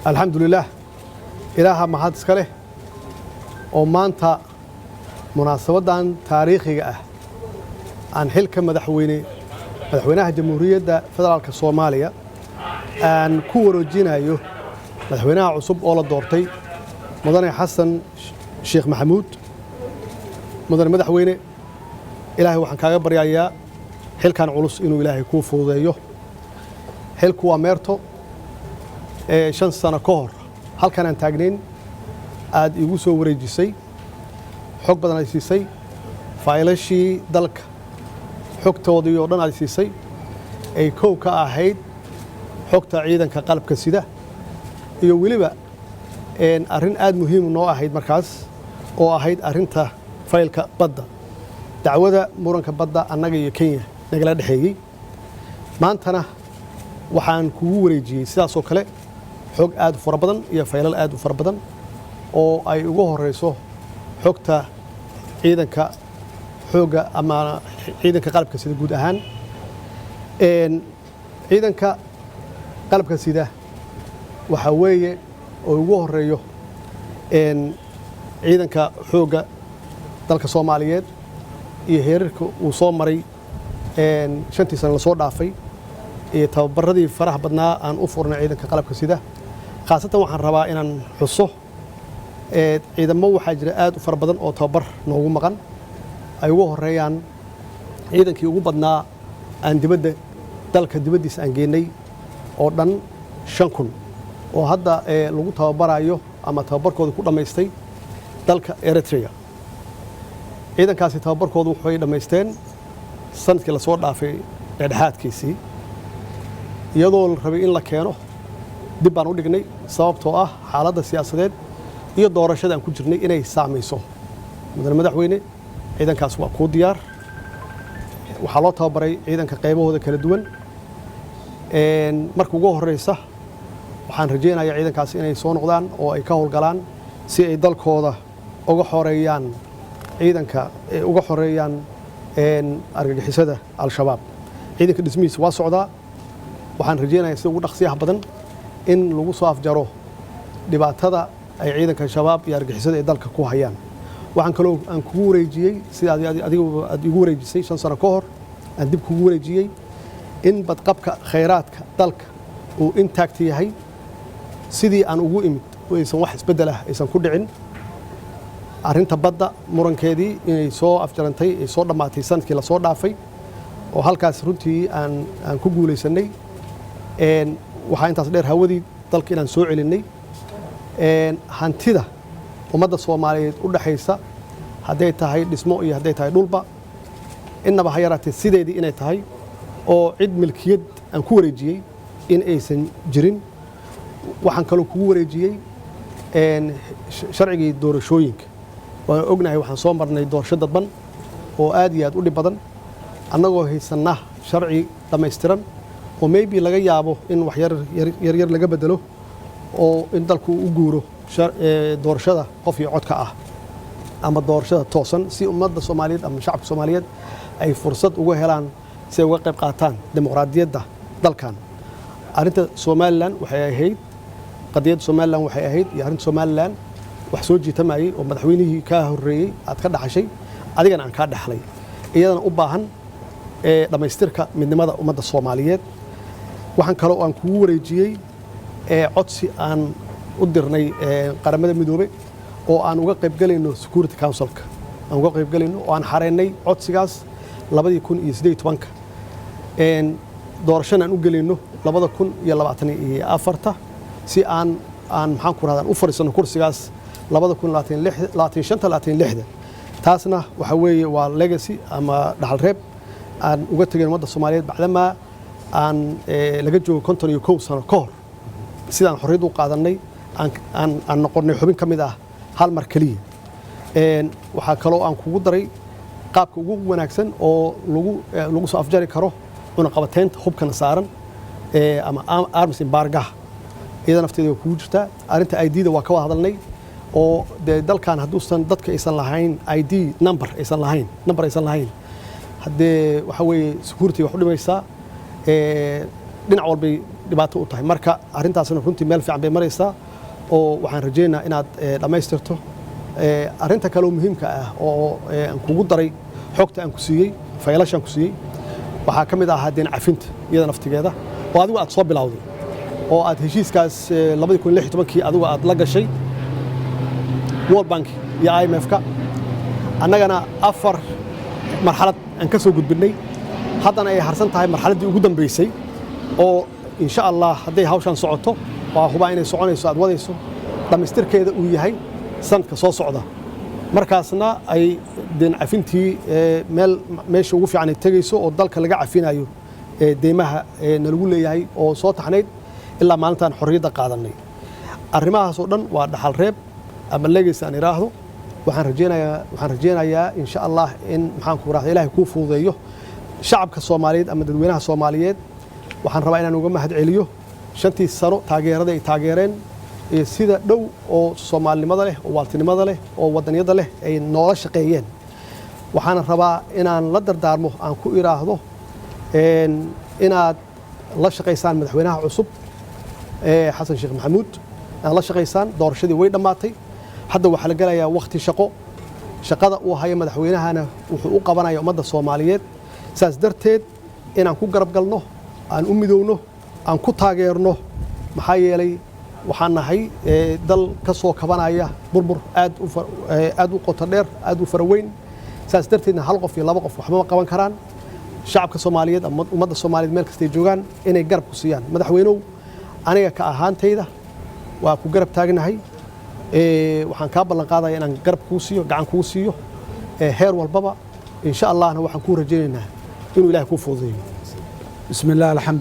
الحمد لله إلها ما حد سكله ومانتا مناسبة تاريخية عن حلك مدحوينها جمهورية فدرالك الصومالية أن كورو جينايو مدحوينها عصب أولا دورتي مدني حسن شيخ محمود مدني مدحوينه إلهي وحن كاغا بريايا حل كان علوس إنه إلهي كو فوضيو حل كوا ميرتو 5 سنة كهر هل كان تاجنين aad igu soo wareejisay xog badan ay siisay faylashii dalka xogtoodii oo dhan ay siisay ay koow ka ahayd xogta ciidanka qalabka sida iyo waliba arrin aad muhiim noo ahayd markaas oo ahayd arrinta faylka badda dacwada muranka badda annaga iyo Kenya nagala dhaxeeyay maantana waxaan kugu wareejiyay sidaas oo kale xog aad u fara badan iyo faylal aad u fara badan oo ay ugu horeyso xogta ciidanka xooga ama ciidanka qalabka sida guud ahaan ciidanka qalabka sida waxa weeye oo ugu horeeyo ciidanka xooga dalka Soomaaliyeed iyo heerarka uu soo maray 5 sano la soo dhaafay iyo tababaradii faraha badnaa aan u furnay ciidanka qalabka sida khaasatan waxaan rabaa inaan xuso ciidamo waxaa jira aad u fara badan oo tababar noogu maqan ay ugu horeeyaan ciidankii ugu badnaa aan dibadda dalka dibaddiisa aan geynay oo dhan 5,000 oo hadda lagu tababarayo ama tababarkooda ku dhammaystay dalka Eritrea ciidankaasi tababarkoodu waxay dhammaysteen sanadkii la soo dhaafay dhexdhexaadkiisii iyadoo la rabay in la keeno dib baan u dhignay sababtoo ah xaaladda siyaasadeed iyo doorashada aan ku jirnay inay saamayso madaxweyne ciidankaas waa ku diyaar waxa loo tababaray ciidanka qaybahooda kala duwan marka ugu horeysa waxaan rajeynayaa ciidankaas inay soo noqdaan oo ay ka howlgalaan si ay dalkooda uga xoreeyaan ciidanka uga xoreeyaan argagixisada al-shabaab ciidanka dhismihiisa waa socdaa waxaan rajeynayaa sida ugu dhaqsiyaha badan in lagu soo afjaro dhibaatada ay ciidanka shabaab iyo argixisada ee dalka ku hayaan waxaan kaloo aan kugu wareejiyay sida adigu aad igu wareejisay 5 sano ka hor aan dib kugu wareejiyay in badqabka khayraadka dalka uu intact yahay sidii aan ugu imid oo aysan wax isbedel ah aysan ku dhicin arrinta badda murankeedii inay soo afjarantay ay soo dhamaatay sanadkii la soo dhaafay oo halkaas runtii aan ku guuleysanay waxaa intaas dheer hawadii dalka inaan soo celinay hantida ummadda Soomaaliyeed u dhaxaysa haday tahay dhismo iyo haday tahay dhulba inaba ha yaraatee sideedii inay tahay oo cid milkiyad aan ku wareejiyay in aysan jirin waxaan kaloo kugu wareejiyay sharcigii doorashooyinka waan ognahay waxaan soo marnay doorasho dadban oo aad iyo aad u dhib badan annagoo haysanaa sharci dhammaystiran oo maybe laga yaabo in wax yar laga bedelo oo in dalku u guuro doorashada qof iyo codka ah ama doorashada toosan si ummadda Soomaaliyeed ama shacabka Soomaaliyeed ay fursad uga helaan si ay uga qayb qaataan dimuqraadiyadda dalkan arinta Somaliland waxay ahayd qadiyadda Somaliland waxay ahayd iyo arinta Somaliland wax soo jiitamayay oo madaxweynihii ka horeeyay aad ka dhaxashay adigana aan ka dhaxlay iyadana u baahan dhamaystirka midnimada ummadda Soomaaliyeed waxaan kaloo aan kugu wareejiyay codsi aan u dirnay qaramada midoobay oo aan uga qayb galayno Security Council-ka aan uga qayb galayno oo aan xareynay codsigaas 2018 doorashada aan u galayno 2024 si aan maxaan ku raadaan u fariisano kursigaas 2025 taasna waxa weeye waa legacy ama dhaxal reeb aan uga tagay ummadda Soomaaliyeed bacdama aan laga joogo 51 sano ka hor sidaan xorriyad u qaadanay aan noqonay xubin ka mid ah hal mar kaliya waxa kaloo aan kugu daray qaabka ugu wanaagsan oo lagu soo afjari karo cunaqabateynta hubkana saaran ama arms embargo iyada nafteeda ku jirta arinta ID-da waa ka wada hadalnay oo dalkan haduusan dadka aysan lahayn ID number aysan lahayn hadee waxa weeye security wax u dhimaysaa dhinac walbay dhibaato u tahay marka arrintaasna runtii meel fiican bay maraysaa oo waxaan rajaynayaa inaad dhammaystirto arrinta kale oo muhiimka ah oo aan kugu daray xogta aan ku siiyey faylashaan ku siiyey waxaa ka mid ahaa deen cafinta iyada naftigeeda oo adigu aad soo bilowday oo aad heshiiskaas 2016 adigu aad la gashay World Bank iyo IMF-ka annagana 4 marxalad aan ka soo gudbinay haddana ay harsan tahay marxaladdii ugu dambeysay oo insha Allah hadday hawshan socoto waa hubaa inay soconayso aad wadayso dhamaystirkeeda uu yahay sanadka soo socda markaasna ay deen cafintii meesha ugu fiican ay tagayso oo dalka laga cafinayo deymaha nalagu leeyahay oo soo taxnayd ilaa maalintaan xorriyadda qaadanay arrimahaas oo dhan waa dhaxal reeb ama legacy aan iraahdo waxaan rajaynayaa insha Allah in maxaan ku raahdaa Ilaahay ku fududeeyo shacabka Soomaaliyeed ama dadweynaha Soomaaliyeed waxaan rabaa inaan uga mahad celiyo 5 sano taageerada ay taageereen iyo sida dhow oo Soomaalinimada leh oo waaltinimada leh oo wadaniyada leh ay noola shaqeeyeen waxaan rabaa inaan la dardaarmo aan ku iraahdo inaad la shaqeysaan madaxweynaha cusub Xasan Sheekh Maxamuud aan la shaqeysaan doorashadii way dhamaatay hadda waxa la galayaa waqti shaqada uu hayo madaxweynahana wuxuu u qabanayaa ummadda Soomaaliyeed saas darteed inaan ku garab galno aan u midowno aan ku taageerno maxaa yeelay waxaan nahay dal ka soo kabanaya burbur aad u qoto dheer aad u faraweyn saas darteedna hal qof iyo laba qof waxba ma qaban karaan shacabka Soomaaliyeed ama ummadda Soomaaliyeed meel kasta ay joogaan inay garab ku siiyaan madaxweynuhu aniga ka ahaantayda waa ku garab taagnahay waxaan ka ballan qaadayaa inaan garab kuu siiyo gacan kuu siiyo heer walbaba insha Allahna waxaan ku rajaynaynaa inuu Ilaahay ku fududeeyo بسم الله الحمد